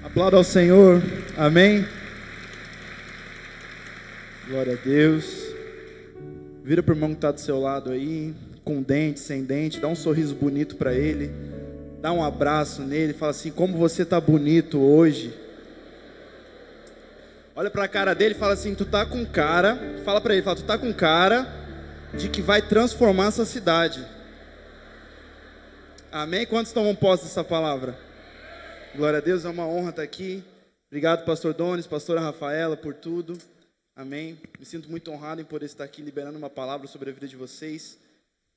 Aplauda ao Senhor, amém? Glória a Deus. Vira para o irmão que está do seu lado aí, com dente, sem dente, dá um sorriso bonito para ele, dá um abraço nele, fala assim: como você está bonito hoje. Olha para a cara dele e fala assim: tu tá com cara, fala para ele, fala, tu tá com cara de que vai transformar essa cidade. Amém? Quantos tomam posse dessa palavra? Glória a Deus, é uma honra estar aqui. Obrigado, pastor Donis, pastora Rafaela, por tudo. Amém? Me sinto muito honrado em poder estar aqui liberando uma palavra sobre a vida de vocês.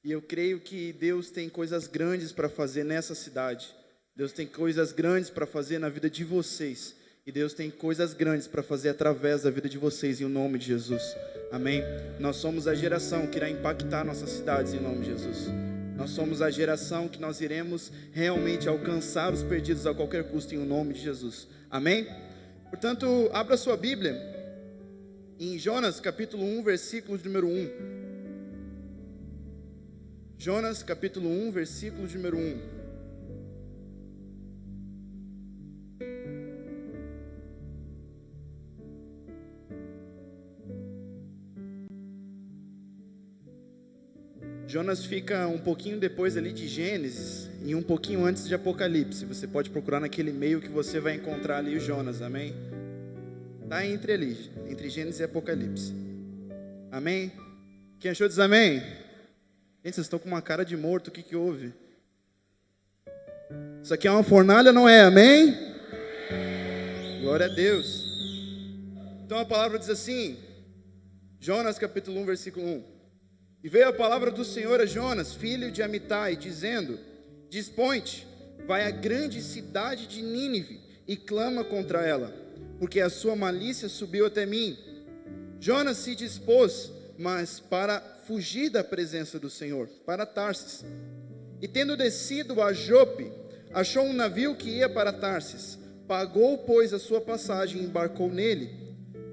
E eu creio que Deus tem coisas grandes para fazer nessa cidade. Deus tem coisas grandes para fazer na vida de vocês. E Deus tem coisas grandes para fazer através da vida de vocês, em nome de Jesus. Amém? Nós somos a geração que irá impactar nossas cidades, em nome de Jesus. Nós somos a geração que nós iremos realmente alcançar os perdidos a qualquer custo, em nome de Jesus. Amém? Portanto, abra sua Bíblia em Jonas capítulo 1, versículo de número 1. Jonas capítulo 1, versículo de número 1. Jonas fica um pouquinho depois ali de Gênesis e um pouquinho antes de Apocalipse. Você pode procurar naquele meio que você vai encontrar ali o Jonas, amém? Está entre ali, entre Gênesis e Apocalipse. Amém? Quem achou diz amém? Gente, vocês estão com uma cara de morto, o que houve? Isso aqui é uma fornalha, não é? Amém? Glória a Deus. Então a palavra diz assim, Jonas capítulo 1, versículo 1. E veio a palavra do Senhor a Jonas, filho de Amitai, dizendo: dispõe-te, vai à grande cidade de Nínive e clama contra ela, porque a sua malícia subiu até mim. Jonas se dispôs, mas para fugir da presença do Senhor, para Tarsis. E tendo descido a Jope, achou um navio que ia para Tarsis. Pagou, pois, a sua passagem e embarcou nele,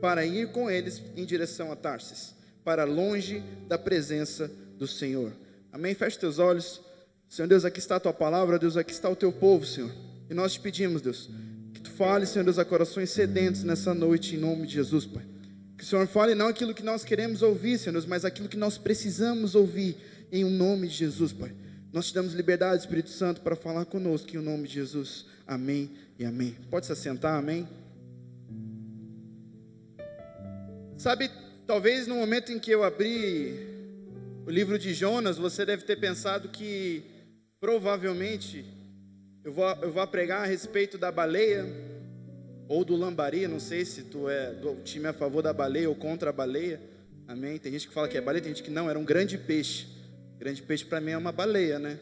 para ir com eles em direção a Tarsis, para longe da presença do Senhor. Amém? Feche teus olhos. Senhor Deus, aqui está a tua palavra, Deus, aqui está o teu povo, Senhor. E nós te pedimos, Deus, que tu fale, Senhor Deus, a corações sedentos nessa noite, em nome de Jesus, Pai. Que o Senhor fale não aquilo que nós queremos ouvir, Senhor Deus, mas aquilo que nós precisamos ouvir, em nome de Jesus, Pai. Nós te damos liberdade, Espírito Santo, para falar conosco, em nome de Jesus. Amém e amém. Pode se assentar, amém? Sabe, talvez no momento em que eu abri o livro de Jonas, você deve ter pensado que provavelmente eu vou pregar a respeito da baleia ou do lambari. Não sei se tu é do time a favor da baleia ou contra a baleia. Amém? Tem gente que fala que é baleia, tem gente que não, era um grande peixe. Grande peixe para mim é uma baleia, né?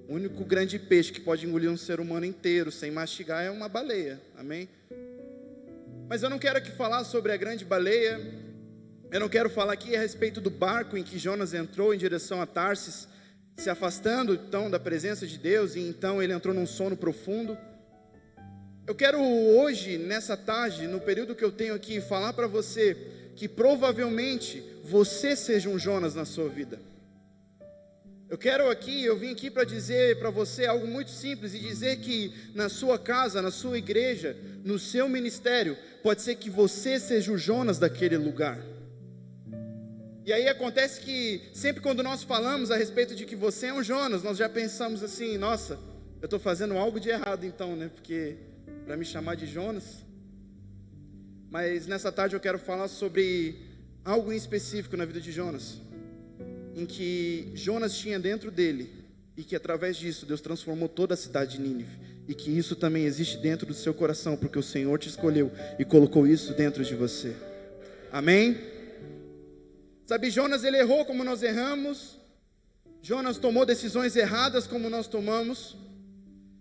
O único grande peixe que pode engolir um ser humano inteiro sem mastigar é uma baleia. Amém? Mas eu não quero aqui falar sobre a grande baleia. Eu não quero falar aqui a respeito do barco em que Jonas entrou em direção a Tarsis, se afastando então da presença de Deus, e então ele entrou num sono profundo. Eu quero hoje, nessa tarde, no período que eu tenho aqui, falar para você que provavelmente você seja um Jonas na sua vida. Eu vim aqui para dizer para você algo muito simples, e dizer que na sua casa, na sua igreja, no seu ministério, pode ser que você seja o Jonas daquele lugar. E aí acontece que sempre quando nós falamos a respeito de que você é um Jonas, nós já pensamos assim: nossa, eu estou fazendo algo de errado então, né? Porque para me chamar de Jonas. Mas nessa tarde eu quero falar sobre algo em específico na vida de Jonas, em que Jonas tinha dentro dele, e que através disso Deus transformou toda a cidade de Nínive, e que isso também existe dentro do seu coração, porque o Senhor te escolheu e colocou isso dentro de você. Amém? Sabe, Jonas, ele errou como nós erramos. Jonas tomou decisões erradas como nós tomamos.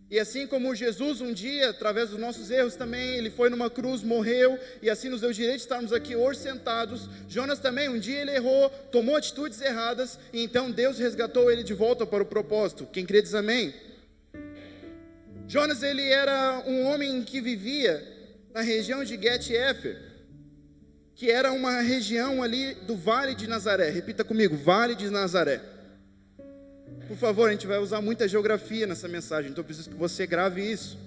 E assim como Jesus um dia, através dos nossos erros também, ele foi numa cruz, morreu, e assim nos deu direito de estarmos aqui hoje sentados. Jonas também, um dia ele errou, tomou atitudes erradas, e então Deus resgatou ele de volta para o propósito. Quem crê diz amém? Jonas, ele era um homem que vivia na região de Gat-Hefer, que era uma região ali do Vale de Nazaré. Repita comigo, Vale de Nazaré. Por favor, a gente vai usar muita geografia nessa mensagem, então eu preciso que você grave isso.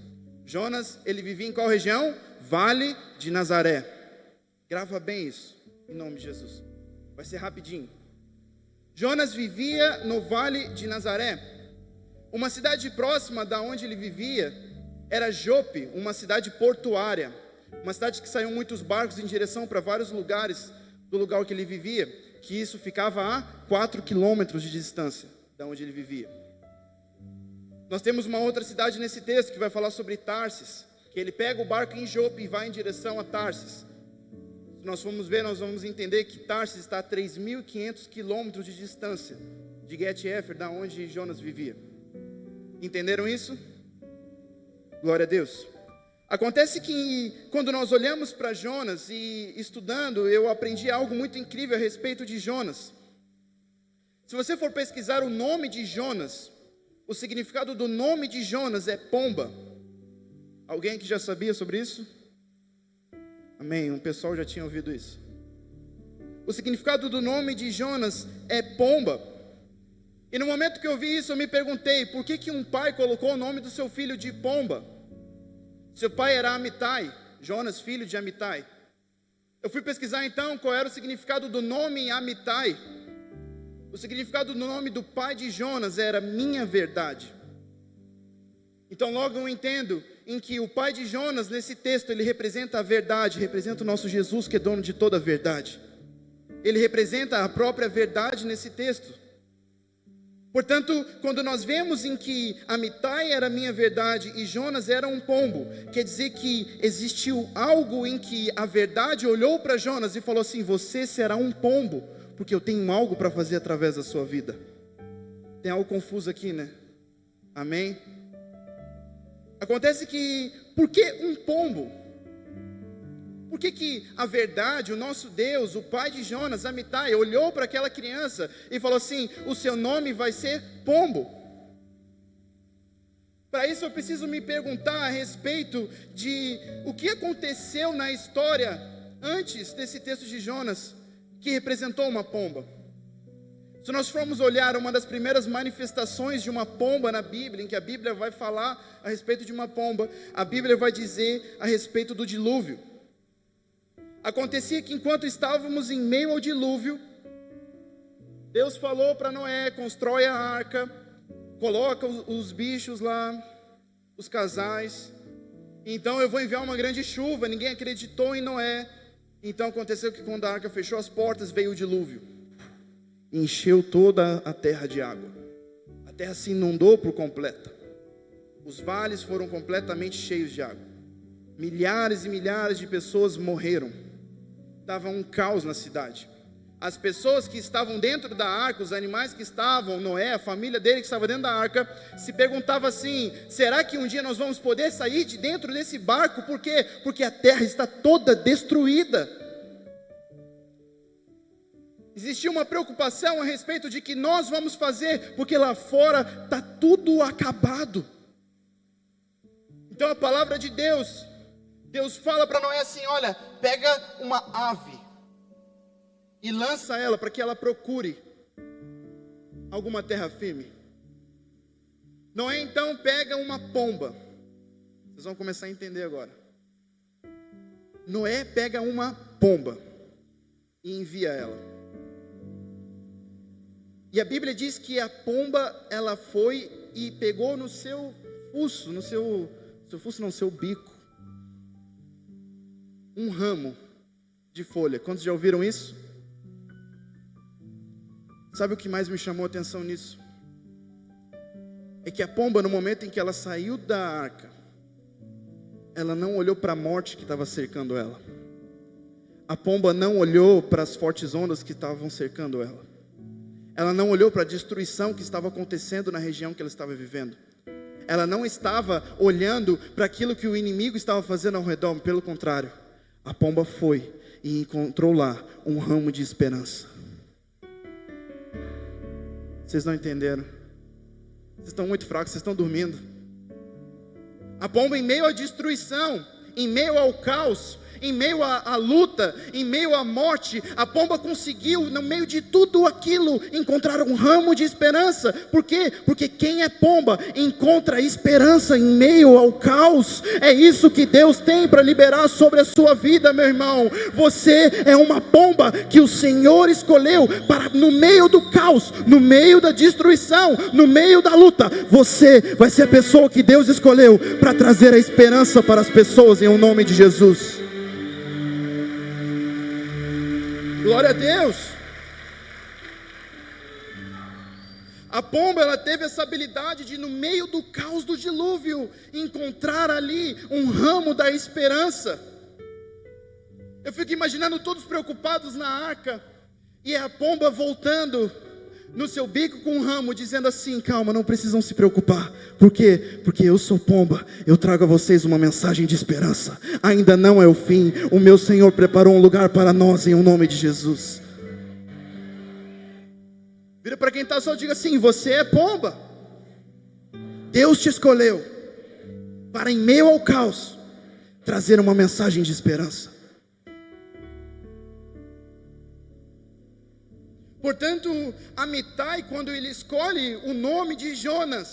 Jonas, ele vivia em qual região? Vale de Nazaré. Grava bem isso, em nome de Jesus. Vai ser rapidinho. Jonas vivia no Vale de Nazaré. Uma cidade próxima da onde ele vivia era Jope, uma cidade portuária. Uma cidade que saíam muitos barcos em direção para vários lugares do lugar que ele vivia, que isso ficava a 4 quilômetros de distância da onde ele vivia. Nós temos uma outra cidade nesse texto que vai falar sobre Tarsis, que ele pega o barco em Jope e vai em direção a Tarsis. Se nós formos ver, nós vamos entender que Tarsis está a 3.500 quilômetros de distância de Gat-Hefer, da onde Jonas vivia. Entenderam isso? Glória a Deus. Acontece que quando nós olhamos para Jonas e estudando, eu aprendi algo muito incrível a respeito de Jonas. Se você for pesquisar o nome de Jonas, o significado do nome de Jonas é pomba. Alguém que já sabia sobre isso? Amém, um pessoal já tinha ouvido isso. O significado do nome de Jonas é pomba. E no momento que eu vi isso, eu me perguntei, por que um pai colocou o nome do seu filho de pomba? Seu pai era Amitai, Jonas, filho de Amitai. Eu fui pesquisar então qual era o significado do nome Amitai. O significado do nome do pai de Jonas era minha verdade. Então logo eu entendo em que o pai de Jonas, nesse texto, ele representa a verdade, representa o nosso Jesus, que é dono de toda a verdade. Ele representa a própria verdade nesse texto. Portanto, quando nós vemos em que Amitai era a minha verdade e Jonas era um pombo, quer dizer que existiu algo em que a verdade olhou para Jonas e falou assim: você será um pombo, porque eu tenho algo para fazer através da sua vida. Tem algo confuso aqui, né? Amém? Acontece que, por que um pombo? Por que a verdade, o nosso Deus, o pai de Jonas, Amitai, olhou para aquela criança e falou assim: o seu nome vai ser pombo? Para isso eu preciso me perguntar a respeito de o que aconteceu na história antes desse texto de Jonas, que representou uma pomba. Se nós formos olhar uma das primeiras manifestações de uma pomba na Bíblia, em que a Bíblia vai falar a respeito de uma pomba, a Bíblia vai dizer a respeito do dilúvio. Acontecia que enquanto estávamos em meio ao dilúvio, Deus falou para Noé: constrói a arca, coloca os bichos lá, os casais, então eu vou enviar uma grande chuva. Ninguém acreditou em Noé. Então aconteceu que quando a arca fechou as portas, veio o dilúvio. Encheu toda a terra de água. A terra se inundou por completa. Os vales foram completamente cheios de água. Milhares e milhares de pessoas morreram. Estava um caos na cidade. As pessoas que estavam dentro da arca, os animais que estavam, Noé, a família dele que estava dentro da arca, se perguntava assim: será que um dia nós vamos poder sair de dentro desse barco? Por quê? Porque a terra está toda destruída. Existia uma preocupação a respeito de que nós vamos fazer, porque lá fora está tudo acabado. Então a palavra de Deus, Deus fala para Noé assim: olha, pega uma ave e lança ela para que ela procure alguma terra firme. Noé então pega uma pomba. Vocês vão começar a entender agora. Noé pega uma pomba e envia ela. E a Bíblia diz que a pomba, ela foi e pegou no seu fuço, no seu bico, um ramo de folha. Quantos já ouviram isso? Sabe o que mais me chamou a atenção nisso? É que a pomba, no momento em que ela saiu da arca, ela não olhou para a morte que estava cercando ela. A pomba não olhou para as fortes ondas que estavam cercando ela. Ela não olhou para a destruição que estava acontecendo na região que ela estava vivendo. Ela não estava olhando para aquilo que o inimigo estava fazendo ao redor. Pelo contrário, a pomba foi e encontrou lá um ramo de esperança. Vocês não entenderam? Vocês estão muito fracos, vocês estão dormindo. A pomba, em meio à destruição, em meio ao caos, em meio à luta, em meio à morte, a pomba conseguiu, no meio de tudo aquilo, encontrar um ramo de esperança. Por quê? Porque quem é pomba encontra esperança em meio ao caos. É isso que Deus tem para liberar sobre a sua vida, meu irmão. Você é uma pomba que o Senhor escolheu para, no meio do caos, no meio da destruição, no meio da luta, você vai ser a pessoa que Deus escolheu para trazer a esperança para as pessoas, em nome de Jesus. Glória a Deus. A pomba, ela teve essa habilidade de, no meio do caos do dilúvio, encontrar ali um ramo da esperança. Eu fico imaginando todos preocupados na arca, e a pomba voltando no seu bico com um ramo, dizendo assim: calma, não precisam se preocupar. Por quê? Porque eu sou pomba, eu trago a vocês uma mensagem de esperança. Ainda não é o fim, o meu Senhor preparou um lugar para nós, em nome de Jesus. Vira para quem está só, diga assim: você é pomba. Deus te escolheu para, em meio ao caos, trazer uma mensagem de esperança. Portanto, Amitai, quando ele escolhe o nome de Jonas,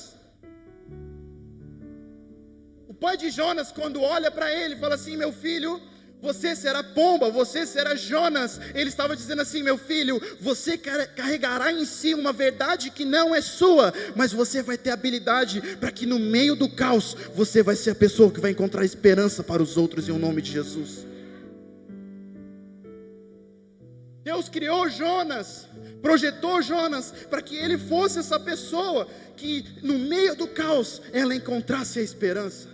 o pai de Jonas, quando olha para ele, fala assim: meu filho, você será pomba, você será Jonas. Ele estava dizendo assim: meu filho, você carregará em si uma verdade que não é sua, mas você vai ter habilidade para que no meio do caos, você vai ser a pessoa que vai encontrar esperança para os outros, em nome de Jesus. Deus criou Jonas, projetou Jonas, para que ele fosse essa pessoa que no meio do caos, ela encontrasse a esperança.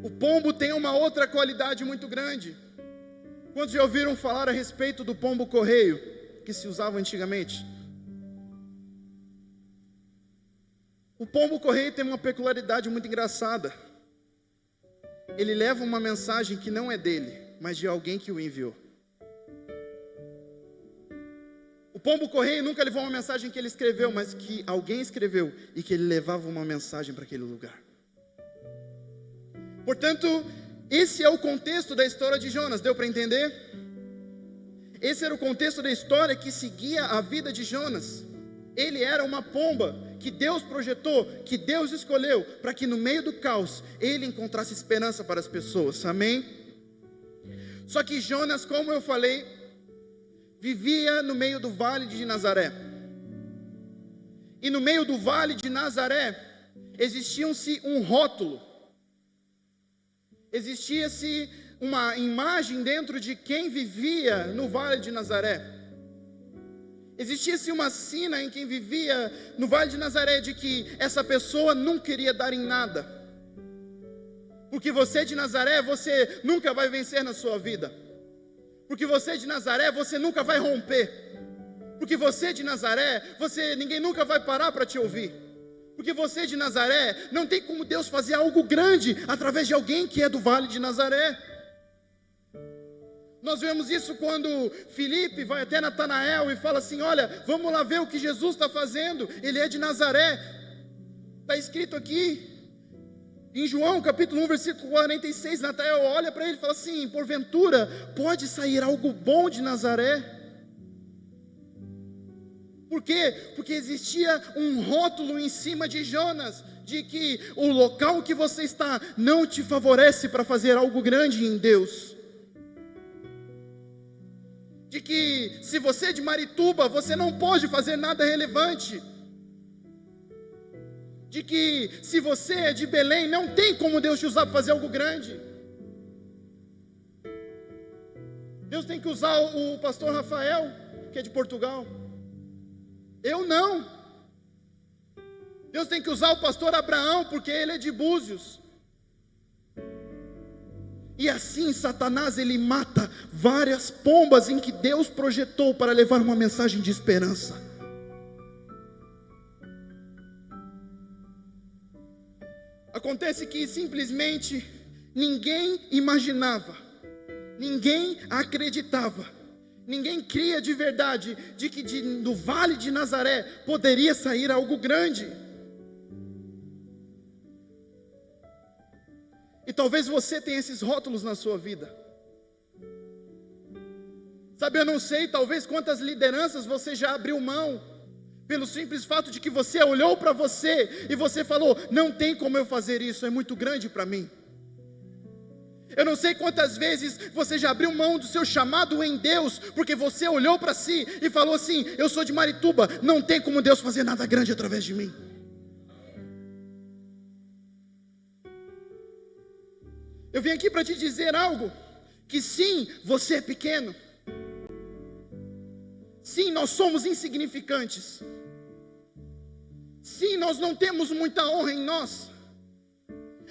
O pombo tem uma outra qualidade muito grande. Quantos já ouviram falar a respeito do pombo correio, que se usava antigamente? O pombo correio tem uma peculiaridade muito engraçada. Ele leva uma mensagem que não é dele, mas de alguém que o enviou. O pombo correio nunca levou uma mensagem que ele escreveu, mas que alguém escreveu e que ele levava uma mensagem para aquele lugar. Portanto, esse é o contexto da história de Jonas, deu para entender? Esse era o contexto da história que seguia a vida de Jonas. Ele era uma pomba que Deus projetou, que Deus escolheu, para que no meio do caos, ele encontrasse esperança para as pessoas, amém? Só que Jonas, como eu falei, vivia no meio do vale de Nazaré. E no meio do vale de Nazaré, existia-se um rótulo. Existia-se uma imagem dentro de quem vivia no vale de Nazaré. Existia-se uma sina em quem vivia no vale de Nazaré, de que essa pessoa nunca iria dar em nada. Porque você de Nazaré, você nunca vai vencer na sua vida. Porque você de Nazaré, você nunca vai romper. Porque você de Nazaré, ninguém nunca vai parar para te ouvir. Porque você de Nazaré, não tem como Deus fazer algo grande através de alguém que é do vale de Nazaré. Nós vemos isso quando Filipe vai até Natanael e fala assim: olha, vamos lá ver o que Jesus está fazendo. Ele é de Nazaré. Está escrito aqui em João capítulo 1 versículo 46, Natanael olha para ele e fala assim: porventura pode sair algo bom de Nazaré? Por quê? Porque existia um rótulo em cima de Jonas, de que o local que você está não te favorece para fazer algo grande em Deus. De que se você é de Marituba, você não pode fazer nada relevante. De que se você é de Belém, não tem como Deus te usar para fazer algo grande. Deus tem que usar o pastor Rafael, que é de Portugal. Eu não. Deus tem que usar o pastor Abraão, porque ele é de Búzios. E assim Satanás, ele mata várias pombas em que Deus projetou para levar uma mensagem de esperança. Acontece que simplesmente ninguém imaginava, ninguém acreditava, ninguém cria de verdade de que do vale de Nazaré poderia sair algo grande. E talvez você tenha esses rótulos na sua vida. Sabe, eu não sei, talvez quantas lideranças você já abriu mão, pelo simples fato de que você olhou para você e você falou: não tem como eu fazer isso, é muito grande para mim. Eu não sei quantas vezes você já abriu mão do seu chamado em Deus, porque você olhou para si e falou assim: eu sou de Marituba, não tem como Deus fazer nada grande através de mim. Eu vim aqui para te dizer algo, que sim, você é pequeno, sim, nós somos insignificantes, sim, nós não temos muita honra em nós,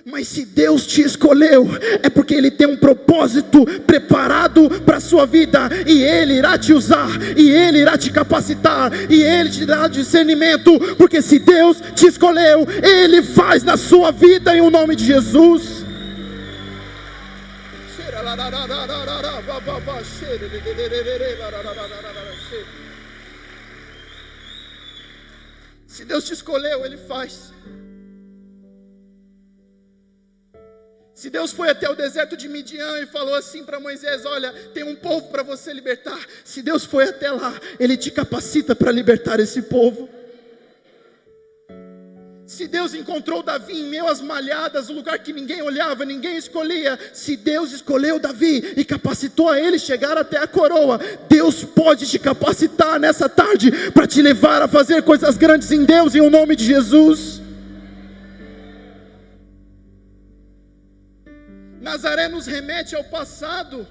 mas se Deus te escolheu, é porque Ele tem um propósito preparado para a sua vida, e Ele irá te usar, e Ele irá te capacitar, e Ele te dará discernimento, porque se Deus te escolheu, Ele faz na sua vida, em o nome de Jesus. Se Deus te escolheu, Ele faz. Se Deus foi até o deserto de Midian e falou assim para Moisés: olha, tem um povo para você libertar. Se Deus foi até lá, Ele te capacita para libertar esse povo. Se Deus encontrou Davi em meio às malhadas, um lugar que ninguém olhava, ninguém escolhia, se Deus escolheu Davi e capacitou a ele chegar até a coroa, Deus pode te capacitar nessa tarde para te levar a fazer coisas grandes em Deus, em o nome de Jesus. Nazaré nos remete ao passado.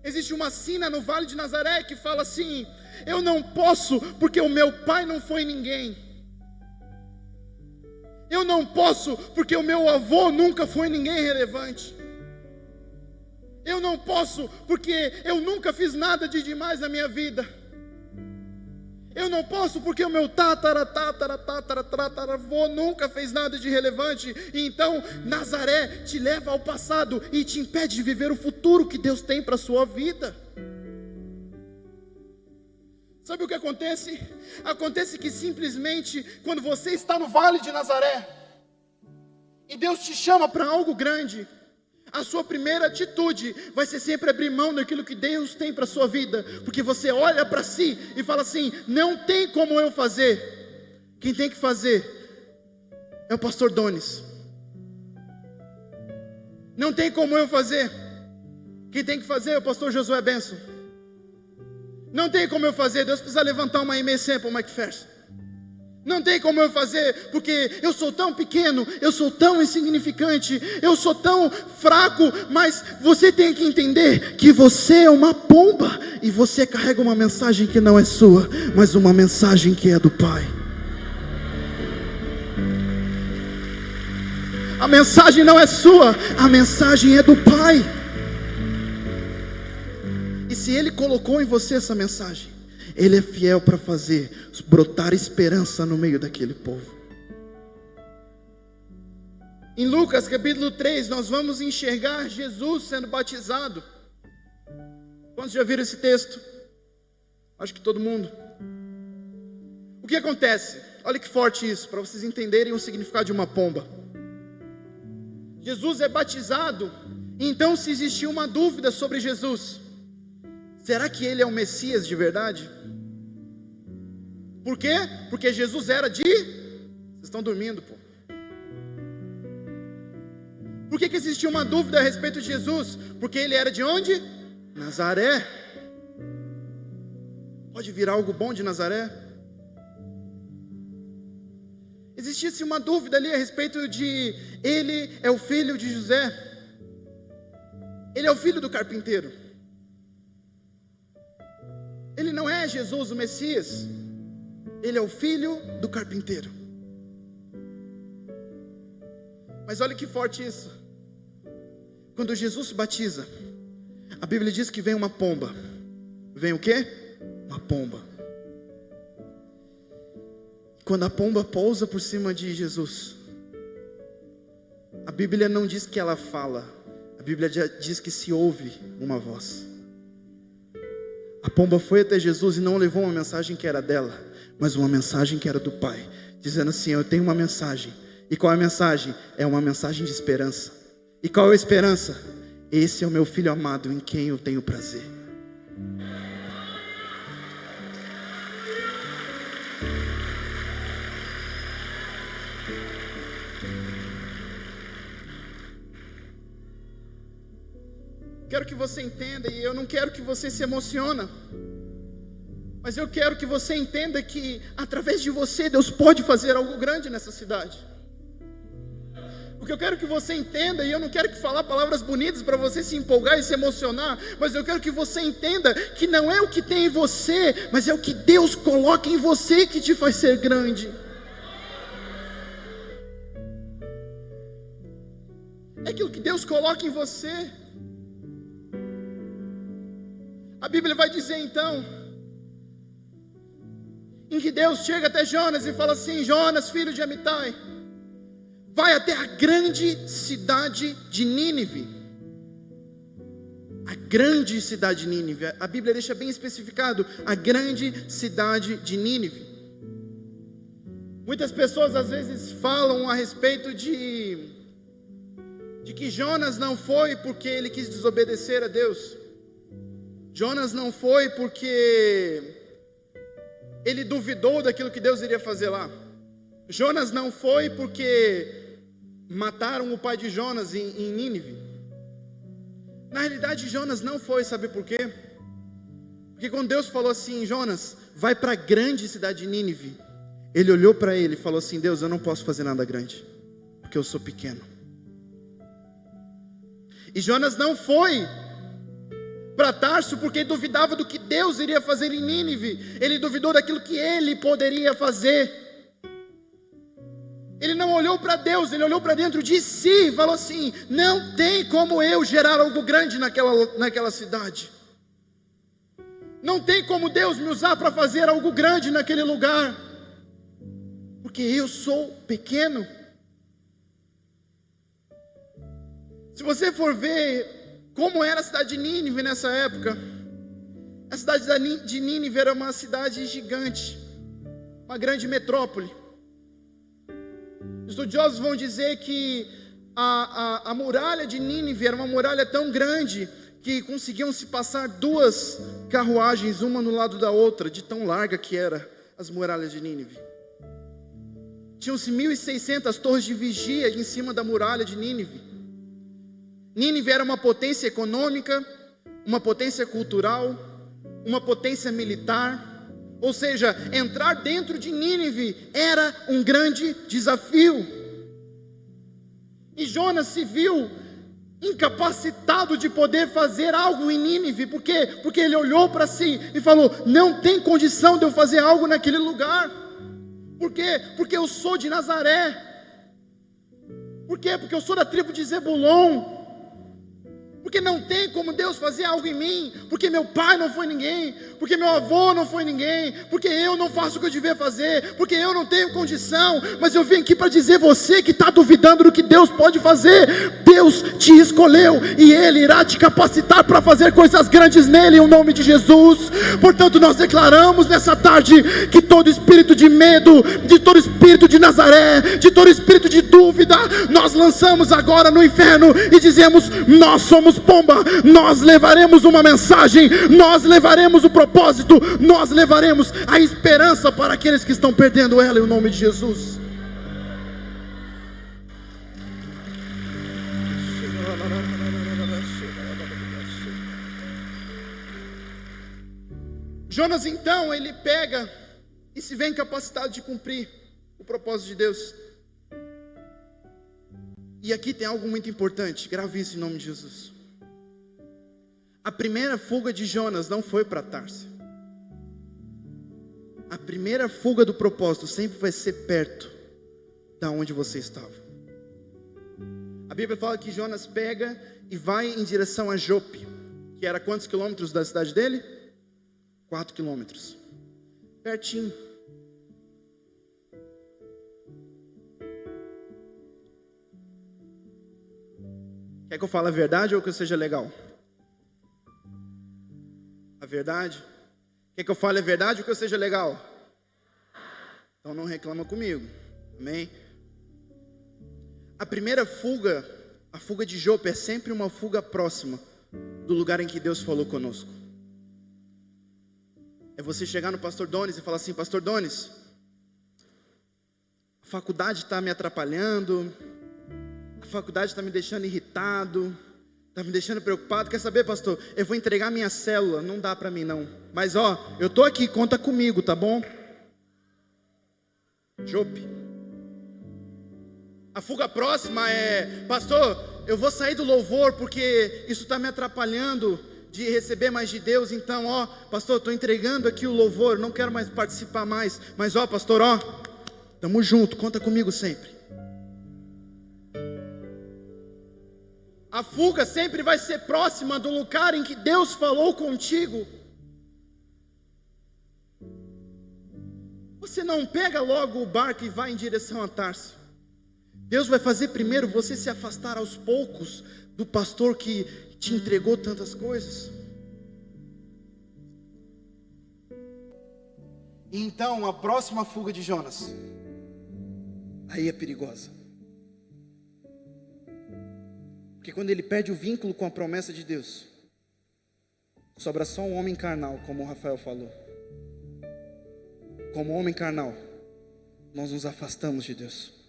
Existe uma sina no Vale de Nazaré que fala assim: eu não posso porque o meu pai não foi ninguém. Eu não posso porque o meu avô nunca foi ninguém relevante. Eu não posso porque eu nunca fiz nada de demais na minha vida. Eu não posso porque o meu tataravô nunca fez nada de relevante. E então Nazaré te leva ao passado e te impede de viver o futuro que Deus tem para a sua vida. Sabe o que acontece? Acontece que simplesmente quando você está no Vale de Nazaré e Deus te chama para algo grande, a sua primeira atitude vai ser sempre abrir mão daquilo que Deus tem para a sua vida, porque você olha para si e fala assim: não tem como eu fazer. Quem tem que fazer é o pastor Donis. Não tem como eu fazer. Quem tem que fazer é o pastor Josué Benson. Não tem como eu fazer. Deus precisa levantar uma IMC para o McPherson. Não tem como eu fazer, porque eu sou tão pequeno, eu sou tão insignificante, eu sou tão fraco. Mas você tem que entender que você é uma pomba, e você carrega uma mensagem que não é sua, mas uma mensagem que é do Pai. A mensagem não é sua, a mensagem é do Pai. E se Ele colocou em você essa mensagem, Ele é fiel para fazer brotar esperança no meio daquele povo. Em Lucas capítulo 3, nós vamos enxergar Jesus sendo batizado. Quantos já viram esse texto? Acho que todo mundo. O que acontece? Olha que forte isso, para vocês entenderem o significado de uma pomba. Jesus é batizado, e então se existiu uma dúvida sobre Jesus: será que Ele é o Messias de verdade? Por quê? Porque Jesus era de... Vocês estão dormindo, pô. Por que existia uma dúvida a respeito de Jesus? Porque Ele era de onde? Nazaré. Pode vir algo bom de Nazaré? Existisse uma dúvida ali a respeito de... Ele é o filho de José. Ele é o filho do carpinteiro. Ele não é Jesus o Messias. Ele é o filho do carpinteiro. Mas olha que forte isso. Quando Jesus se batiza, a Bíblia diz que vem uma pomba. Vem o quê? Uma pomba. Quando a pomba pousa por cima de Jesus, a Bíblia não diz que ela fala, a Bíblia diz que se ouve uma voz. A pomba foi até Jesus e não levou uma mensagem que era dela, mas uma mensagem que era do Pai, dizendo assim: eu tenho uma mensagem E qual é a mensagem? É uma mensagem de esperança. E qual é a esperança? Esse é o meu filho amado em quem eu tenho prazer. Quero que você entenda, e eu não quero que você se emocione, mas eu quero que você entenda que através de você Deus pode fazer algo grande nessa cidade. O que eu quero que você entenda, e eu não quero que falar palavras bonitas para você se empolgar e se emocionar, mas eu quero que você entenda que não é o que tem em você, mas é o que Deus coloca em você que te faz ser grande. É aquilo que Deus coloca em você. A Bíblia vai dizer então, em que Deus chega até Jonas e fala assim: Jonas, filho de Amitai, vai até a grande cidade de Nínive. A grande cidade de Nínive, a Bíblia deixa bem especificado, a grande cidade de Nínive. Muitas pessoas às vezes falam a respeito de que Jonas não foi porque ele quis desobedecer a Deus. Jonas não foi porque ele duvidou daquilo que Deus iria fazer lá. Jonas não foi porque mataram o pai de Jonas em Nínive. Na realidade, Jonas não foi, sabe por quê? Porque quando Deus falou assim: Jonas, vai para a grande cidade de Nínive, ele olhou para ele e falou assim: Deus, eu não posso fazer nada grande, porque eu sou pequeno. E Jonas não foi para Tarso porque ele duvidava do que Deus iria fazer em Nínive. Ele duvidou daquilo que ele poderia fazer. Ele não olhou para Deus, ele olhou para dentro de si e falou assim: não tem como eu gerar algo grande naquela cidade. Não tem como Deus me usar para fazer algo grande naquele lugar, porque eu sou pequeno. Se você for ver como era a cidade de Nínive nessa época, a cidade de Nínive era uma cidade gigante, uma grande metrópole. Estudiosos vão dizer que a muralha de Nínive era uma muralha tão grande que conseguiam se passar 2 carruagens, uma no lado da outra, de tão larga que eram as muralhas de Nínive. Tinham-se 1.600 torres de vigia em cima da muralha de Nínive. Nínive era uma potência econômica, uma potência cultural, uma potência militar. Ou seja, entrar dentro de Nínive era um grande desafio. E Jonas se viu incapacitado de poder fazer algo em Nínive. Por quê? Porque ele olhou para si e falou: não tem condição de eu fazer algo naquele lugar. Por quê? Porque eu sou de Nazaré. Por quê? Porque eu sou da tribo de Zebulon. Porque não tem como Deus fazer algo em mim, porque meu pai não foi ninguém, porque meu avô não foi ninguém, porque eu não faço o que eu devia fazer, porque eu não tenho condição. Mas eu vim aqui para dizer: você que está duvidando do que Deus pode fazer, Deus te escolheu e Ele irá te capacitar para fazer coisas grandes nele, em nome de Jesus. Portanto, nós declaramos nessa tarde que todo espírito de medo, de todo espírito de Nazaré, de todo espírito de dúvida, nós lançamos agora no inferno e dizemos: nós somos pomba, nós levaremos uma mensagem, nós levaremos o propósito, nós levaremos a esperança para aqueles que estão perdendo ela, em nome de Jesus. Jonas então, ele pega e se vê incapacitado de cumprir o propósito de Deus. E aqui tem algo muito importante, grave isso em nome de Jesus. A primeira fuga de Jonas não foi para Tarso. A primeira fuga do propósito sempre vai ser perto da onde você estava. A Bíblia fala que Jonas pega e vai em direção a Jope, que era quantos quilômetros da cidade dele? 4 quilômetros. Pertinho. Quer que eu fale a verdade ou que eu seja legal? A verdade? Quer que eu fale a verdade ou que eu seja legal? Então não reclama comigo, amém? A primeira fuga, a fuga de Jope, é sempre uma fuga próxima do lugar em que Deus falou conosco. É você chegar no pastor Donis e falar assim: pastor Donis, a faculdade está me atrapalhando, a faculdade está me deixando irritado, está me deixando preocupado. Quer saber, pastor? Eu vou entregar minha célula, não dá para mim não. Mas eu estou aqui, conta comigo, tá bom? Jope. A fuga próxima é: pastor, eu vou sair do louvor porque isso está me atrapalhando de receber mais de Deus. Então, pastor, estou entregando aqui o louvor, não quero mais participar mais. Mas pastor, estamos juntos, conta comigo sempre. A fuga sempre vai ser próxima do lugar em que Deus falou contigo. Você não pega logo o barco e vai em direção a Tarso. Deus vai fazer primeiro você se afastar aos poucos do pastor que te entregou tantas coisas. E então a próxima fuga de Jonas, aí é perigosa. Porque quando ele perde o vínculo com a promessa de Deus, sobra só um homem carnal, como o Rafael falou. Como homem carnal, nós nos afastamos de Deus.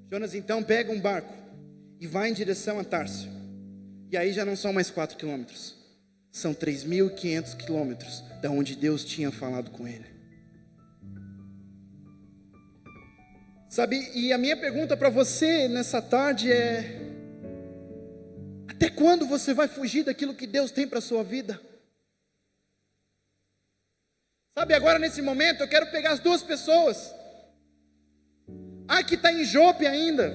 Jonas então pega um barco e vai em direção a Tarso. E aí já não são mais 4 quilômetros, são 3.500 quilômetros da onde Deus tinha falado com ele. Sabe, e a minha pergunta para você nessa tarde é: até quando você vai fugir daquilo que Deus tem para a sua vida? Sabe, agora nesse momento eu quero pegar as duas pessoas. Que está em Jope ainda,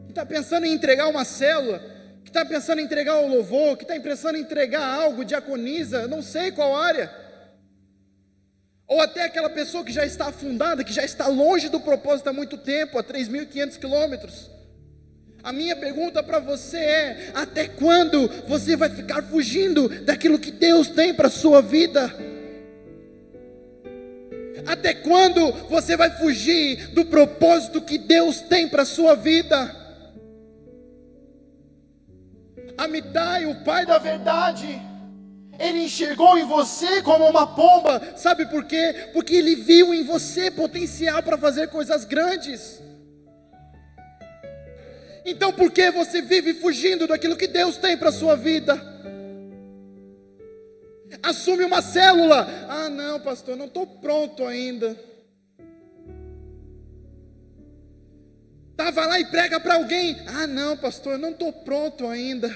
que está pensando em entregar uma célula, que está pensando em entregar o louvor, que está pensando em entregar algo, diaconisa, não sei qual área. Ou até aquela pessoa que já está afundada, que já está longe do propósito há muito tempo, a 3.500 quilômetros. A minha pergunta para você é: até quando você vai ficar fugindo daquilo que Deus tem para a sua vida? Até quando você vai fugir do propósito que Deus tem para a sua vida? Amitai, o pai da verdade, ele enxergou em você como uma pomba. Sabe por quê? Porque ele viu em você potencial para fazer coisas grandes. Então por que você vive fugindo daquilo que Deus tem para a sua vida? Assume uma célula. Não, pastor, não estou pronto ainda. Vai lá e prega para alguém. Não, pastor, não estou pronto ainda.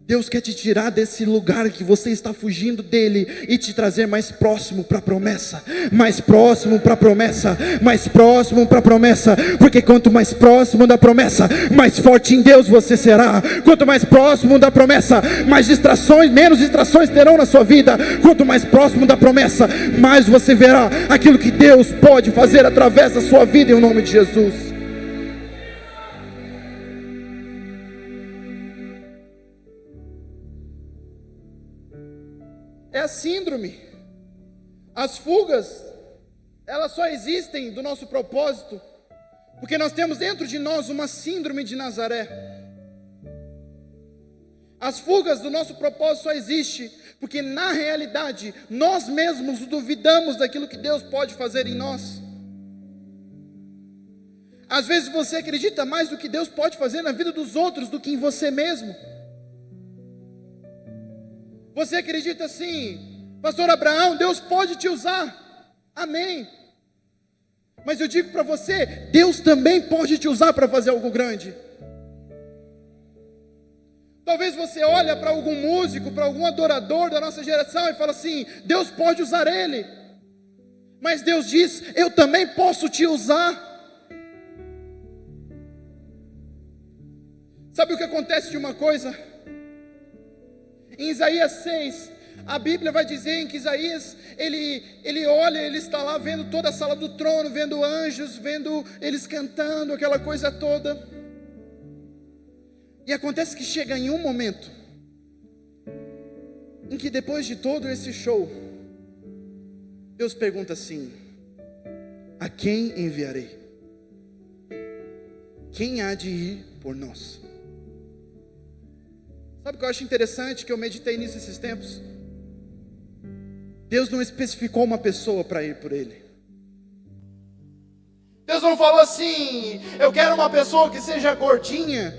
Deus quer te tirar desse lugar que você está fugindo dele e te trazer mais próximo para a promessa, mais próximo para a promessa, mais próximo para a promessa, porque quanto mais próximo da promessa, mais forte em Deus você será. Quanto mais próximo da promessa, mais distrações, menos distrações terão na sua vida. Quanto mais próximo da promessa, mais você verá aquilo que Deus pode fazer através da sua vida, em nome de Jesus. É a síndrome. As fugas, elas só existem do nosso propósito porque nós temos dentro de nós uma síndrome de Nazaré. As fugas do nosso propósito só existem porque na realidade nós mesmos duvidamos daquilo que Deus pode fazer em nós. Às vezes você acredita mais do que Deus pode fazer na vida dos outros do que em você mesmo. Você acredita assim: pastor Abraão, Deus pode te usar, amém. Mas eu digo para você, Deus também pode te usar para fazer algo grande. Talvez você olhe para algum músico, para algum adorador da nossa geração e fala assim: Deus pode usar ele. Mas Deus diz: eu também posso te usar. Sabe o que acontece de uma coisa? Em Isaías 6, a Bíblia vai dizer em que Isaías, ele olha, ele está lá vendo toda a sala do trono, vendo anjos, vendo eles cantando, aquela coisa toda. E acontece que chega em um momento, em que depois de todo esse show, Deus pergunta assim: a quem enviarei? Quem há de ir por nós? Sabe o que eu acho interessante, que eu meditei nisso esses tempos? Deus não especificou uma pessoa para ir por ele. Deus não falou assim: eu quero uma pessoa que seja gordinha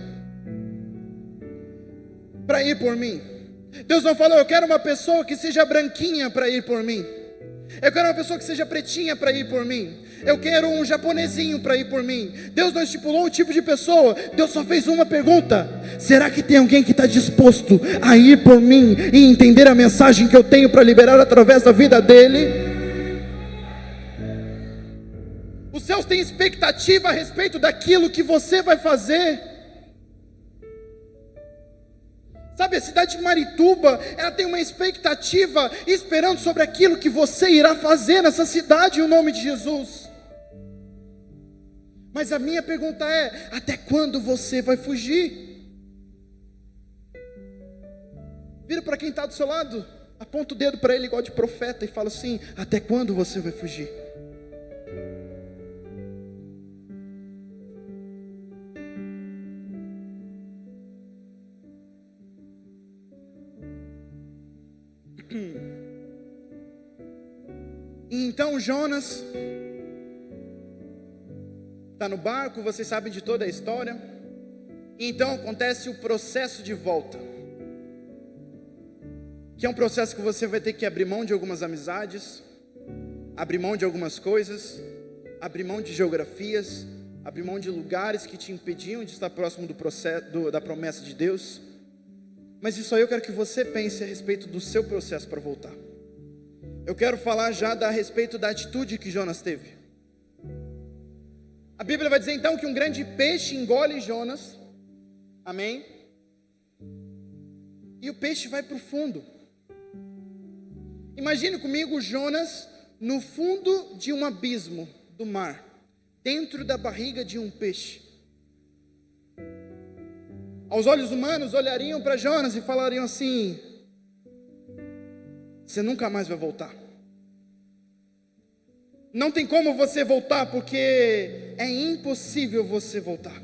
para ir por mim. Deus não falou: eu quero uma pessoa que seja branquinha para ir por mim. Eu quero uma pessoa que seja pretinha para ir por mim. Eu quero um japonesinho para ir por mim. Deus não estipulou um tipo de pessoa. Deus só fez uma pergunta: será que tem alguém que está disposto a ir por mim e entender a mensagem que eu tenho para liberar através da vida dele? Os céus têm expectativa a respeito daquilo que você vai fazer. Sabe, a cidade de Marituba, ela tem uma expectativa, esperando sobre aquilo que você irá fazer nessa cidade, em nome de Jesus. Mas a minha pergunta é: até quando você vai fugir? Vira para quem está do seu lado, aponta o dedo para ele igual de profeta e fala assim: até quando você vai fugir? E então Jonas está no barco, vocês sabem de toda a história. E então acontece o processo de volta, que é um processo que você vai ter que abrir mão de algumas amizades, abrir mão de algumas coisas, abrir mão de geografias, abrir mão de lugares que te impediam de estar próximo do processo, da promessa de Deus. Mas isso aí eu quero que você pense a respeito do seu processo para voltar. Eu quero falar já a respeito da atitude que Jonas teve. A Bíblia vai dizer então que um grande peixe engole Jonas. Amém? E o peixe vai para o fundo. Imagine comigo Jonas no fundo de um abismo do mar, dentro da barriga de um peixe. Aos olhos humanos olhariam para Jonas e falariam assim: você nunca mais vai voltar. Não tem como você voltar, porque é impossível você voltar.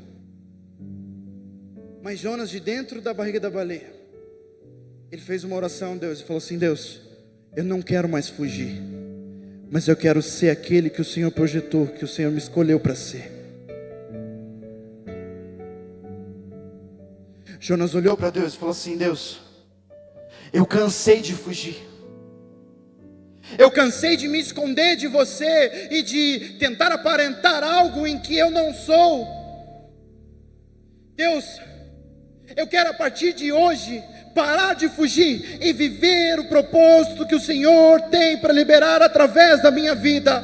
Mas Jonas, de dentro da barriga da baleia, ele fez uma oração a Deus e falou assim: Deus, eu não quero mais fugir, mas eu quero ser aquele que o Senhor projetou, que o Senhor me escolheu para ser. Jonas olhou para Deus e falou assim: Deus, eu cansei de fugir. Eu cansei de me esconder de você e de tentar aparentar algo em que eu não sou. Deus, eu quero a partir de hoje parar de fugir e viver o propósito que o Senhor tem para liberar através da minha vida.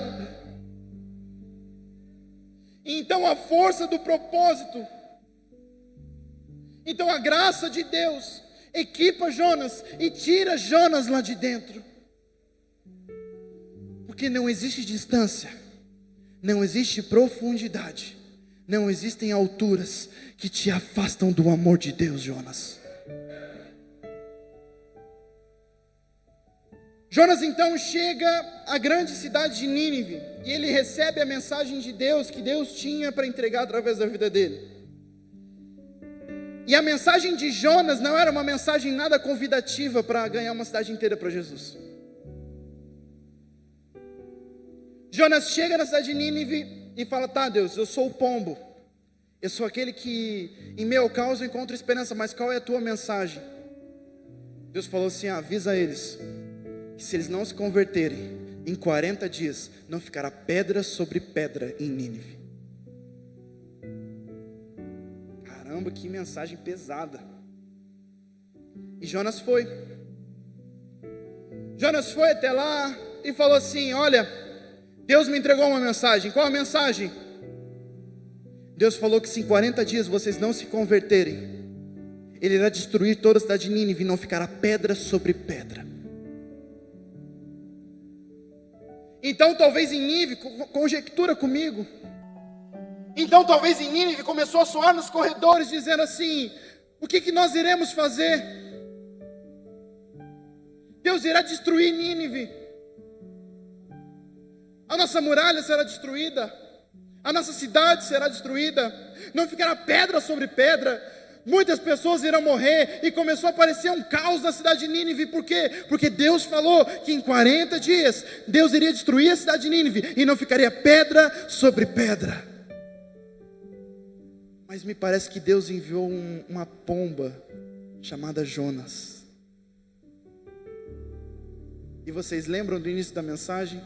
Então a força do propósito, então a graça de Deus equipa Jonas e tira Jonas lá de dentro. Porque não existe distância, não existe profundidade, não existem alturas que te afastam do amor de Deus, Jonas. Jonas então chega à grande cidade de Nínive e ele recebe a mensagem de Deus que Deus tinha para entregar através da vida dele. E a mensagem de Jonas não era uma mensagem nada convidativa para ganhar uma cidade inteira para Jesus. Jonas chega na cidade de Nínive e fala: tá, Deus, eu sou o pombo, eu sou aquele que em meio ao caos eu encontro esperança, mas qual é a tua mensagem? Deus falou assim: avisa eles que se eles não se converterem, em 40 dias não ficará pedra sobre pedra em Nínive. Caramba, que mensagem pesada. E Jonas foi até lá e falou assim: olha, Deus me entregou uma mensagem. Qual a mensagem? Deus falou que se em 40 dias vocês não se converterem, Ele irá destruir toda a cidade de Nínive e não ficará pedra sobre pedra. Então talvez em Nínive, conjectura comigo, então talvez em Nínive começou a soar nos corredores dizendo assim: o que nós iremos fazer? Deus irá destruir Nínive. a nossa muralha será destruída, a nossa cidade será destruída, não ficará pedra sobre pedra, muitas pessoas irão morrer. E começou a aparecer um caos na cidade de Nínive. Por quê? Porque Deus falou que em 40 dias Deus iria destruir a cidade de Nínive e não ficaria pedra sobre pedra. Mas me parece que Deus enviou uma pomba chamada Jonas. E vocês lembram do início da mensagem?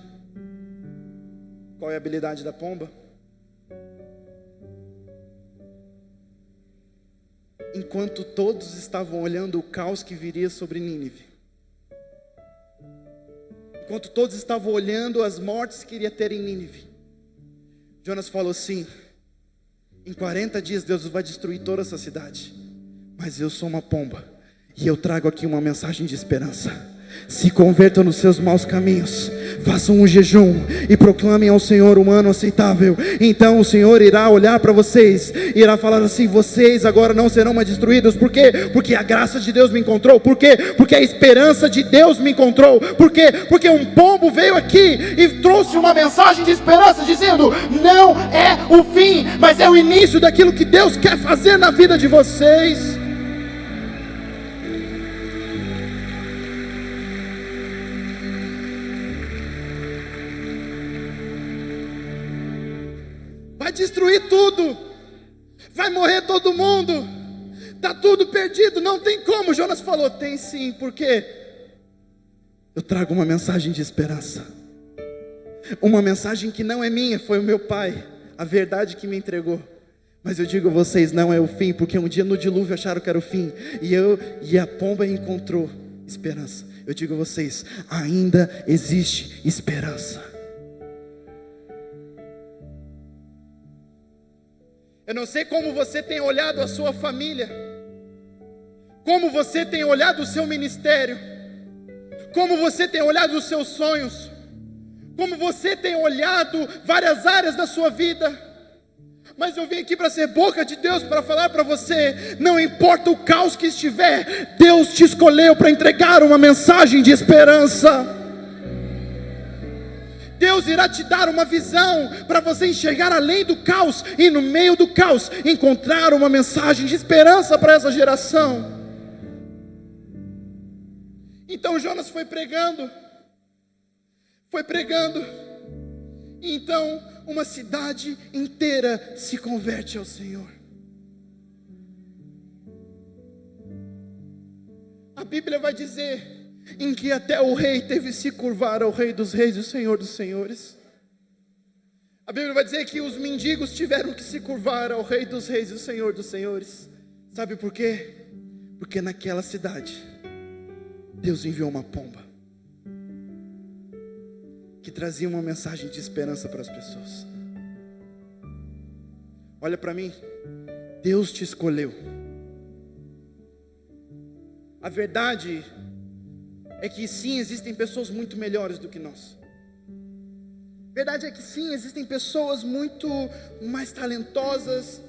Qual é a habilidade da pomba? Enquanto todos estavam olhando o caos que viria sobre Nínive, enquanto todos estavam olhando as mortes que iria ter em Nínive, Jonas falou assim: em 40 dias Deus vai destruir toda essa cidade, mas eu sou uma pomba e eu trago aqui uma mensagem de esperança. Se convertam nos seus maus caminhos, façam um jejum e proclamem ao Senhor um ano aceitável. Então o Senhor irá olhar para vocês, irá falar assim: vocês agora não serão mais destruídos. Por quê? Porque a graça de Deus me encontrou. Por quê? Porque a esperança de Deus me encontrou. Por quê? Porque um pombo veio aqui e trouxe uma mensagem de esperança, dizendo: não é o fim, mas é o início daquilo que Deus quer fazer na vida de vocês. Vai destruir tudo, vai morrer todo mundo, está tudo perdido, não tem como. Jonas falou: tem sim, porque eu trago uma mensagem de esperança, uma mensagem que não é minha, foi o meu pai, a verdade que me entregou. Mas eu digo a vocês, não é o fim, porque um dia no dilúvio acharam que era o fim, e a pomba encontrou esperança. Eu digo a vocês, ainda existe esperança. Eu não sei como você tem olhado a sua família, como você tem olhado o seu ministério, como você tem olhado os seus sonhos, como você tem olhado várias áreas da sua vida. Mas eu vim aqui para ser boca de Deus, para falar para você: não importa o caos que estiver, Deus te escolheu para entregar uma mensagem de esperança. Deus irá te dar uma visão para você enxergar além do caos, e no meio do caos encontrar uma mensagem de esperança para essa geração. Então Jonas foi pregando, e então uma cidade inteira se converte ao Senhor. A Bíblia vai dizer em que até o rei teve que se curvar ao Rei dos Reis e o Senhor dos Senhores. A Bíblia vai dizer que os mendigos tiveram que se curvar ao Rei dos Reis e o Senhor dos Senhores. Sabe por quê? Porque naquela cidade Deus enviou uma pomba que trazia uma mensagem de esperança para as pessoas. Olha para mim, Deus te escolheu. A verdade é que sim, existem pessoas muito melhores do que nós. A verdade é que sim, existem pessoas muito mais talentosas,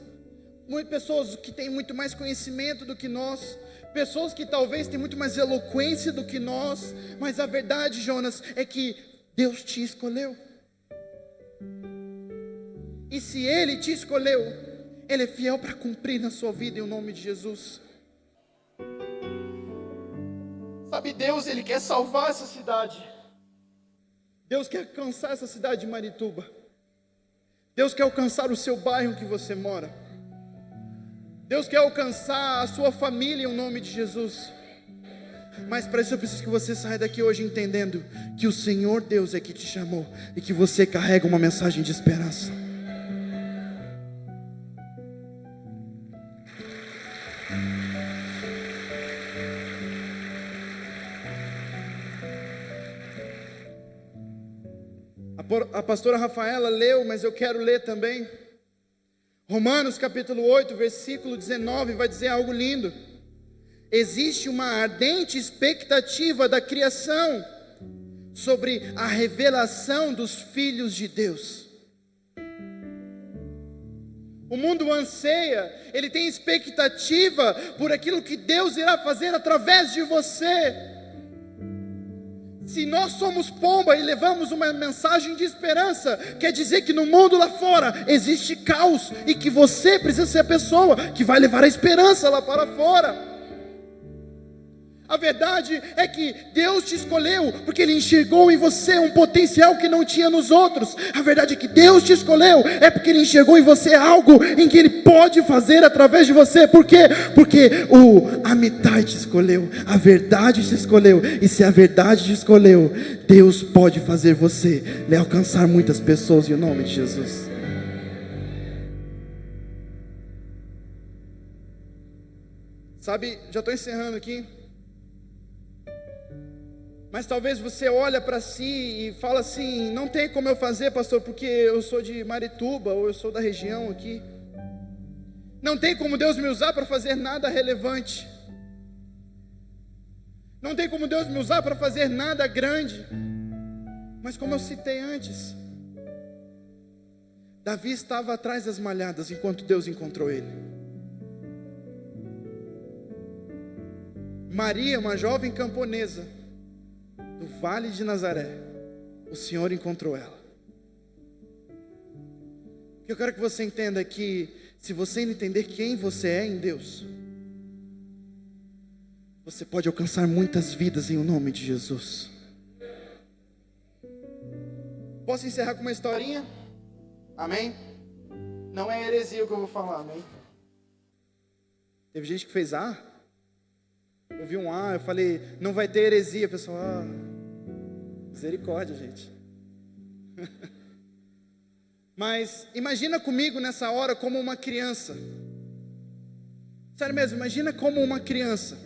pessoas que têm muito mais conhecimento do que nós, pessoas que talvez têm muito mais eloquência do que nós. Mas a verdade, Jonas, é que Deus te escolheu. E se Ele te escolheu, Ele é fiel para cumprir na sua vida, em nome de Jesus. Sabe, Deus, Ele quer salvar essa cidade. Deus quer alcançar essa cidade de Marituba. Deus quer alcançar o seu bairro que você mora. Deus quer alcançar a sua família, em nome de Jesus. Mas para isso eu preciso que você saia daqui hoje entendendo que o Senhor Deus é que te chamou e que você carrega uma mensagem de esperança. A pastora Rafaela leu, mas eu quero ler também. Romanos capítulo 8, versículo 19, vai dizer algo lindo. Existe uma ardente expectativa da criação sobre a revelação dos filhos de Deus. O mundo anseia, ele tem expectativa por aquilo que Deus irá fazer através de você. Se nós somos pomba e levamos uma mensagem de esperança, quer dizer que no mundo lá fora existe caos, e que você precisa ser a pessoa que vai levar a esperança lá para fora. A verdade é que Deus te escolheu porque Ele enxergou em você um potencial que não tinha nos outros. A verdade é que Deus te escolheu é porque Ele enxergou em você algo em que Ele pode fazer através de você. Por quê? Porque o Amitai te escolheu, a verdade te escolheu, e se a verdade te escolheu, Deus pode fazer você alcançar muitas pessoas em nome de Jesus. Sabe, já estou encerrando aqui. Mas talvez você olha para si e fala assim: não tem como eu fazer, pastor, porque eu sou de Marituba, ou eu sou da região aqui. Não tem como Deus me usar para fazer nada relevante. Não tem como Deus me usar para fazer nada grande. Mas como eu citei antes, Davi estava atrás das malhadas enquanto Deus encontrou ele. Maria, uma jovem camponesa do Vale de Nazaré, o Senhor encontrou ela. O que eu quero que você entenda é que, se você entender quem você é em Deus, você pode alcançar muitas vidas em nome de Jesus. Posso encerrar com uma historinha? Amém? Não é heresia o que eu vou falar, amém? Teve gente que fez eu vi um eu falei, não vai ter heresia. Pessoal, misericórdia, gente. Mas imagina comigo nessa hora como uma criança. Sério mesmo, imagina como uma criança.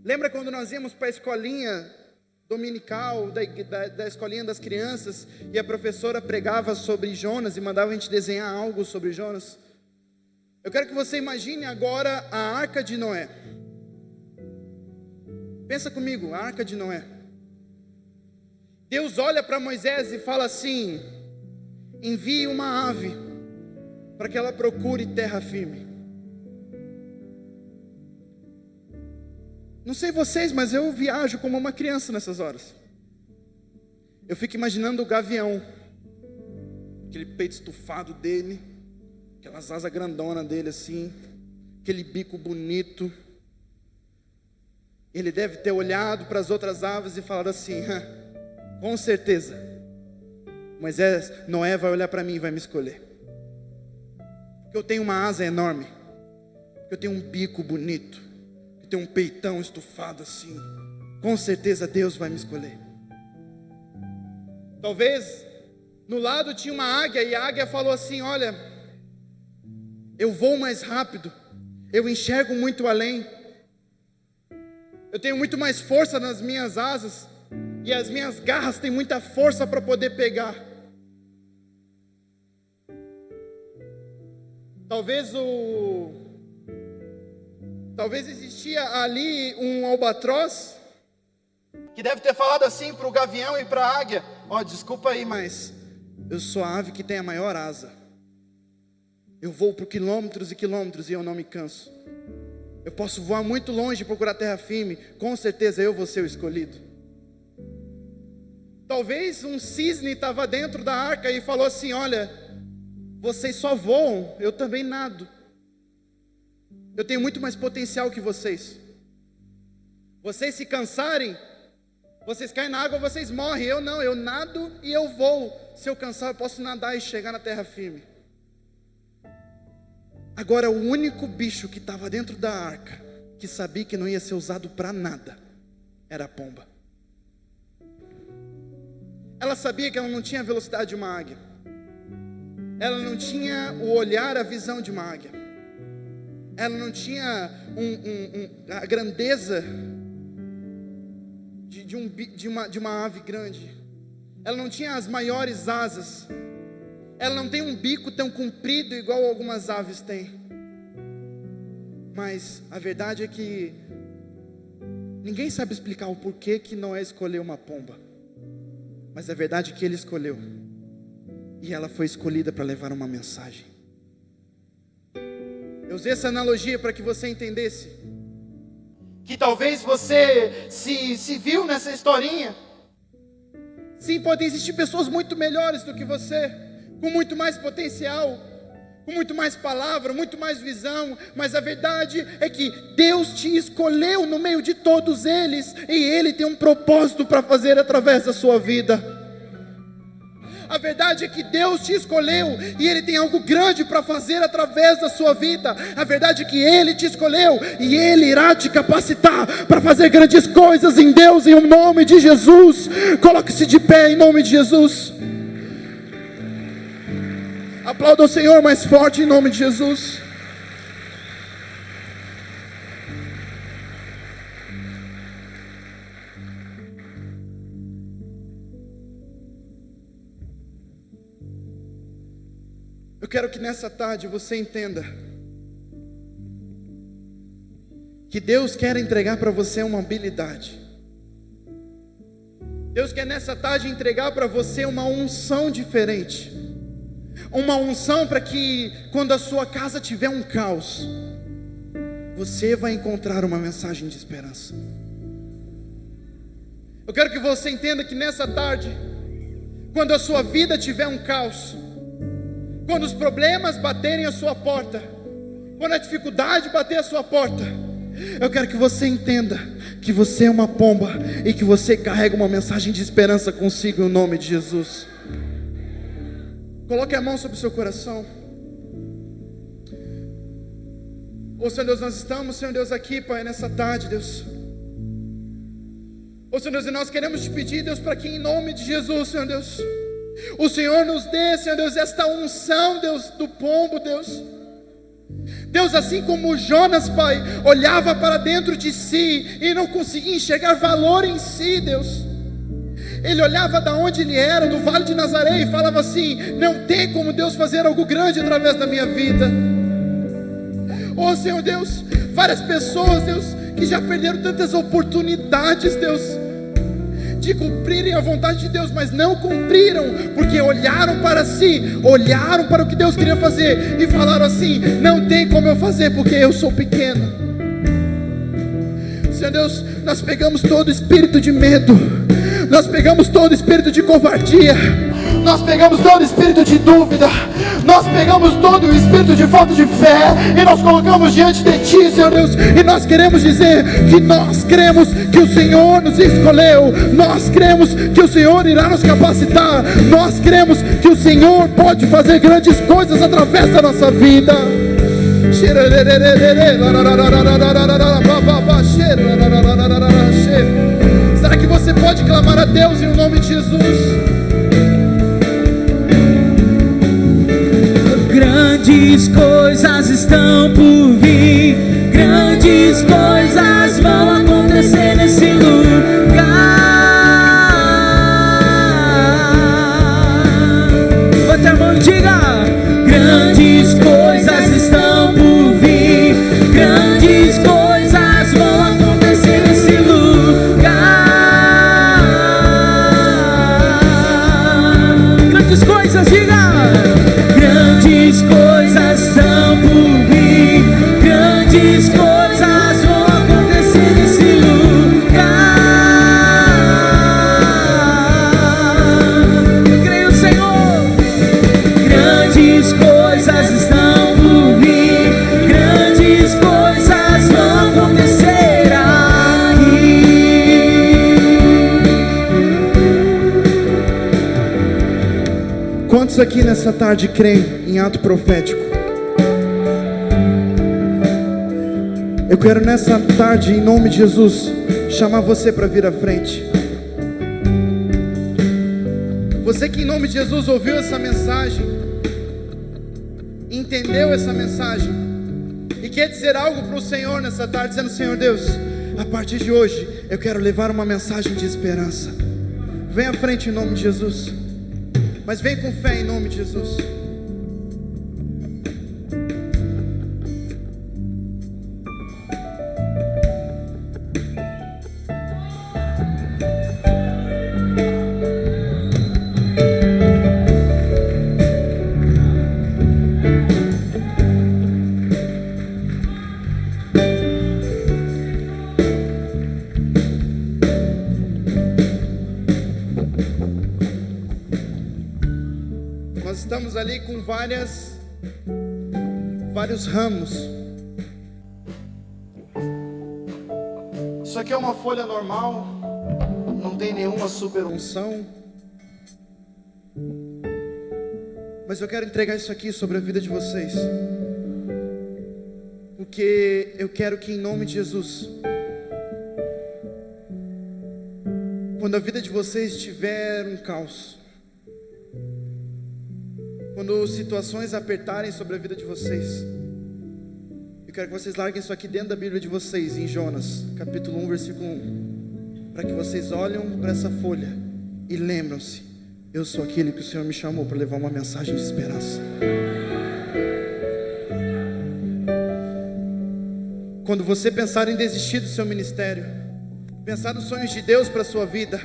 Lembra quando nós íamos para a escolinha dominical, da escolinha das crianças, e a professora pregava sobre Jonas e mandava a gente desenhar algo sobre Jonas? Eu quero que você imagine agora a Arca de Noé. Pensa comigo, a Arca de Noé. Deus olha para Moisés e fala assim: envie uma ave para que ela procure terra firme. Não sei vocês, mas eu viajo como uma criança nessas horas. Eu fico imaginando o gavião, aquele peito estufado dele, aquelas asas grandonas dele assim, aquele bico bonito. Ele deve ter olhado para as outras aves e falado assim: com certeza, Noé vai olhar para mim e vai me escolher, porque eu tenho uma asa enorme, porque eu tenho um bico bonito, eu tenho um peitão estufado assim. Com certeza Deus vai me escolher. Talvez no lado tinha uma águia, e a águia falou assim: olha, eu vou mais rápido, eu enxergo muito além, eu tenho muito mais força nas minhas asas, e as minhas garras têm muita força para poder pegar. Talvez existia ali um albatroz que deve ter falado assim para o gavião e para a águia: desculpa aí, mas eu sou a ave que tem a maior asa. Eu vou por quilômetros e quilômetros e eu não me canso. Eu posso voar muito longe e procurar terra firme. Com certeza eu vou ser o escolhido. Talvez um cisne estava dentro da arca e falou assim: olha, vocês só voam, eu também nado. Eu tenho muito mais potencial que vocês. Vocês se cansarem, vocês caem na água, vocês morrem. Eu não, eu nado e eu vou. Se eu cansar, eu posso nadar e chegar na terra firme. Agora, o único bicho que estava dentro da arca, que sabia que não ia ser usado para nada, era a pomba. Ela sabia que ela não tinha a velocidade de uma águia. Ela não tinha o olhar, a visão de uma águia. Ela não tinha a grandeza de uma ave grande. Ela não tinha as maiores asas. Ela não tem um bico tão comprido igual algumas aves têm. Mas a verdade é que ninguém sabe explicar o porquê que Noé escolheu uma pomba. Mas a verdade é que ele escolheu. E ela foi escolhida para levar uma mensagem. Eu usei essa analogia para que você entendesse que talvez você se viu nessa historinha. Sim, podem existir pessoas muito melhores do que você, com muito mais potencial, com muito mais palavra, muito mais visão, mas a verdade é que Deus te escolheu no meio de todos eles, e Ele tem um propósito para fazer através da sua vida. A verdade é que Deus te escolheu e Ele tem algo grande para fazer através da sua vida. A verdade é que Ele te escolheu e Ele irá te capacitar para fazer grandes coisas em Deus, em nome de Jesus. Coloque-se de pé em nome de Jesus. Aplauda o Senhor mais forte em nome de Jesus. Eu quero que nessa tarde você entenda que Deus quer entregar para você uma habilidade. Deus quer nessa tarde entregar para você uma unção diferente. Uma unção para que quando a sua casa tiver um caos, você vai encontrar uma mensagem de esperança. Eu quero que você entenda que nessa tarde, quando a sua vida tiver um caos, quando os problemas baterem a sua porta, quando a dificuldade bater a sua porta, eu quero que você entenda que você é uma pomba e que você carrega uma mensagem de esperança consigo em nome de Jesus. Coloque a mão sobre o seu coração. Oh Senhor Deus, nós estamos, Senhor Deus, aqui, Pai, nessa tarde, Deus. Oh Senhor Deus, e nós queremos te pedir, Deus, para que em nome de Jesus, Senhor Deus, o Senhor nos dê, Senhor Deus, esta unção, Deus, do pombo, Deus. Deus, assim como Jonas, Pai, olhava para dentro de si e não conseguia enxergar valor em si, Deus. Ele olhava da onde ele era, do Vale de Nazaré, e falava assim: não tem como Deus fazer algo grande através da minha vida. Oh Senhor Deus, várias pessoas, Deus, que já perderam tantas oportunidades, Deus, de cumprirem a vontade de Deus, mas não cumpriram, porque olharam para si, olharam para o que Deus queria fazer, e falaram assim: não tem como eu fazer, porque eu sou pequeno. Senhor Deus, nós pegamos todo espírito de medo, nós pegamos todo espírito de covardia, nós pegamos todo espírito de dúvida, nós pegamos todo o espírito de falta de fé, e nós colocamos diante de Ti, Senhor Deus, e nós queremos dizer que nós cremos que o Senhor nos escolheu, nós cremos que o Senhor irá nos capacitar, nós cremos que o Senhor pode fazer grandes coisas através da nossa vida. Será que você pode clamar a Deus em nome de Jesus? Grandes coisas estão por vir, grandes coisas vão acontecer nesse lugar. Levante a mão e diga: grandes coisas estão por vir, grandes coisas vão acontecer nesse lugar. Grandes coisas, diga: grandes coisas estão por vir, grandes coisas vão acontecer nesse lugar. Eu creio, Senhor. Grandes coisas estão por vir, grandes coisas vão acontecer aqui. Quantos aqui nessa tarde creem em ato profético? Eu quero nessa tarde, em nome de Jesus, chamar você para vir à frente. Você que em nome de Jesus ouviu essa mensagem, entendeu essa mensagem e quer dizer algo para o Senhor nessa tarde, dizendo: Senhor Deus, a partir de hoje eu quero levar uma mensagem de esperança. Vem à frente em nome de Jesus, mas vem com fé em nome de Jesus. árvores ali com vários ramos. Isso aqui é uma folha normal, não tem nenhuma super unção. Mas eu quero entregar isso aqui sobre a vida de vocês, porque eu quero que, em nome de Jesus, quando a vida de vocês tiver um caos, quando situações apertarem sobre a vida de vocês, eu quero que vocês larguem isso aqui dentro da Bíblia de vocês, em Jonas, capítulo 1, versículo 1, para que vocês olhem para essa folha e lembram-se: eu sou aquele que o Senhor me chamou para levar uma mensagem de esperança. Quando você pensar em desistir do seu ministério, pensar nos sonhos de Deus para a sua vida,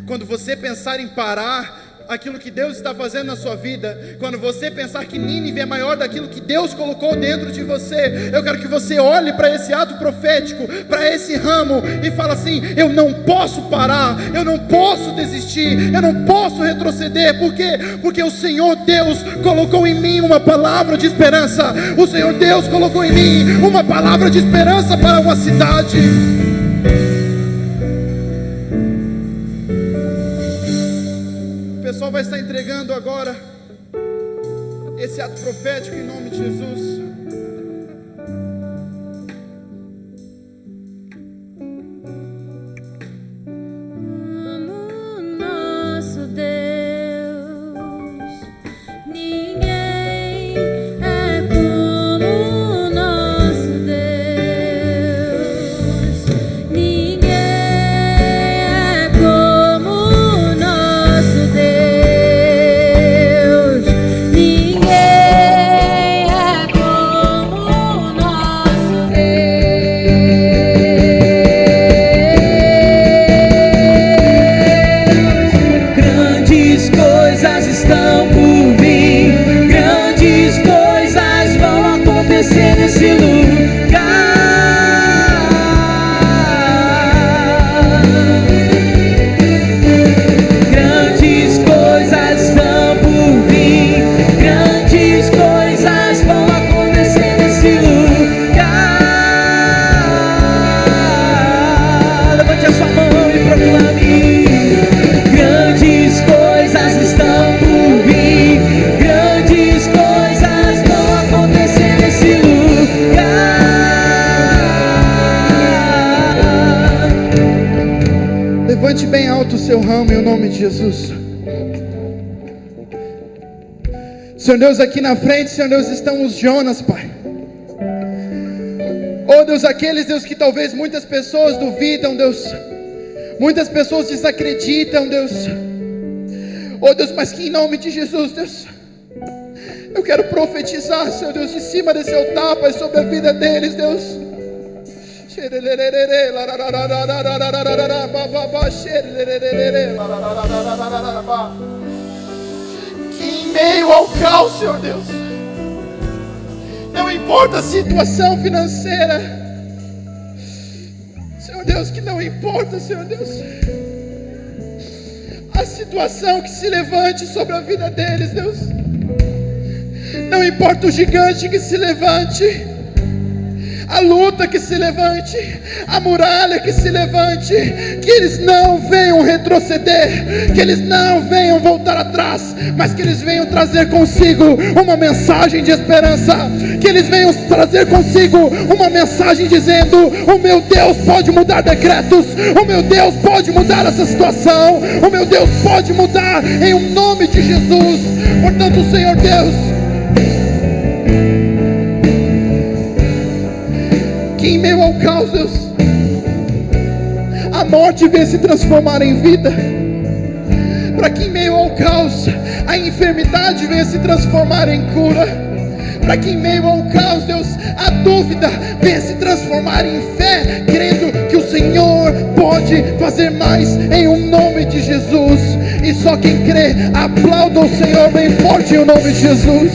quando você pensar em parar aquilo que Deus está fazendo na sua vida, quando você pensar que Nínive é maior daquilo que Deus colocou dentro de você, eu quero que você olhe para esse ato profético, para esse ramo, e fala assim: eu não posso parar, eu não posso desistir, eu não posso retroceder. Por quê? Porque o Senhor Deus colocou em mim uma palavra de esperança. O Senhor Deus colocou em mim uma palavra de esperança para uma cidade. O pessoal vai estar entregando agora esse ato profético em nome de Jesus. Nosso Deus, ninguém é como nosso Deus, ninguém é como nosso Deus, ninguém é como nosso Deus. Grandes coisas estão por vir, grandes coisas vão acontecer nesse lugar. Grandes coisas estão por vir, grandes coisas vão acontecer nesse lugar. Levante a sua mão e proclame: grandes coisas estão por vir, grandes coisas vão acontecer nesse lugar. Levante bem alto o seu ramo em nome de Jesus. Senhor Deus, aqui na frente, Senhor Deus, estão os Jonas, Pai. Oh Deus, aqueles, Deus, que talvez muitas pessoas duvidam, Deus, muitas pessoas desacreditam, Deus. Oh Deus, mas que em nome de Jesus, Deus, eu quero profetizar, Senhor Deus, de cima desse altar, Pai, sobre a vida deles, Deus. Que em meio ao caos, Senhor Deus, não importa a situação financeira, Senhor Deus, que não importa, Senhor Deus, a situação que se levante sobre a vida deles, Deus, não importa o gigante que se levante, a luta que se levante, a muralha que se levante, que eles não venham retroceder, que eles não venham voltar atrás, mas que eles venham trazer consigo uma mensagem de esperança, que eles venham trazer consigo uma mensagem dizendo: o meu Deus pode mudar decretos, o meu Deus pode mudar essa situação, o meu Deus pode mudar em um nome de Jesus. Portanto, Senhor Deus, que em meio ao caos, Deus, a morte venha se transformar em vida, para que em meio ao caos a enfermidade venha se transformar em cura, para que em meio ao caos, Deus, a dúvida venha se transformar em fé, crendo que o Senhor pode fazer mais em um nome de Jesus. E só quem crê, aplauda o Senhor bem forte em nome de Jesus.